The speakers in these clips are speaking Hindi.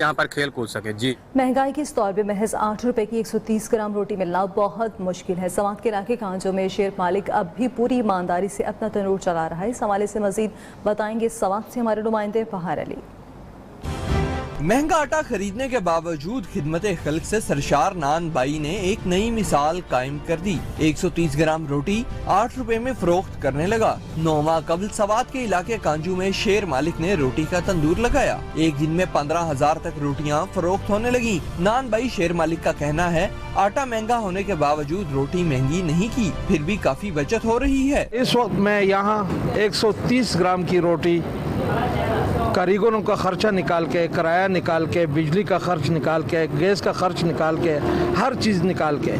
यहाँ पर खेल कूद सके। जी, महंगाई के इस दौर में महज 8 रुपए की 130 ग्राम रोटी मिलना बहुत मुश्किल है। समात के इलाके कांजो में शेर मालिक अब भी पूरी ईमानदारी से अपना तनूर चला रहा है। इस हवाले से मजीद बताएंगे समात से हमारे नुमाइंदे फहार अली। महंगा आटा खरीदने के बावजूद खिदमत खल्क से सरशार नान बाई ने एक नई मिसाल कायम कर दी। 130 ग्राम रोटी 8 रुपए में फरोख्त करने लगा। 9 माह कबल सवात के इलाके कांजू में शेर मालिक ने रोटी का तंदूर लगाया। एक दिन में 15,000 तक रोटियां फरोख्त होने लगी। नान बाई शेर मालिक का कहना है, आटा महंगा होने के बावजूद रोटी महंगी नहीं की, फिर भी काफी बचत हो रही है। इस वक्त मैं यहाँ 130 ग्राम की रोटी कारीगरों का खर्चा निकाल के, किराया निकाल के, बिजली का खर्च निकाल के, गैस का खर्च निकाल के, हर चीज़ निकाल के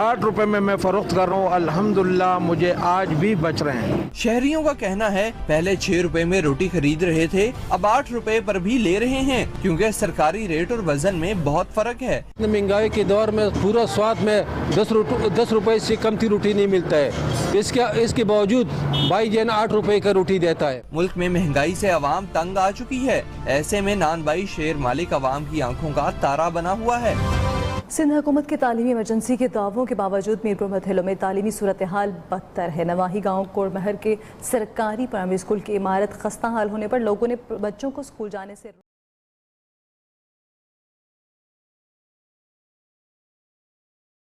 8 रुपए में मैं फरोख्त कर रहा हूँ। अल्हम्दुलिल्लाह मुझे आज भी बच रहे हैं। शहरियों का कहना है, पहले 6 रुपए में रोटी खरीद रहे थे, अब 8 रुपए पर भी ले रहे हैं, क्योंकि सरकारी रेट और वजन में बहुत फर्क है। महंगाई के दौर में पूरा स्वाद में 10 रुपए से कम की रोटी नहीं मिलता है। इसके बावजूद भाई जन 8 रुपए का रोटी देता है। मुल्क में महंगाई से अवाम तंग आ चुकी है। ऐसे में नान बाई शेर मालिक अवाम की आंखों का तारा बना हुआ है। सिंध हुकूमत के तालीमी इमरजेंसी के दावों के बावजूद मीरपुर मथिलों में तालीमी सूरत हाल बदतर है। नवाही गांव कोड़महर के सरकारी प्राइमरी स्कूल की इमारत खस्ता हाल होने पर लोगों ने बच्चों को स्कूल जाने से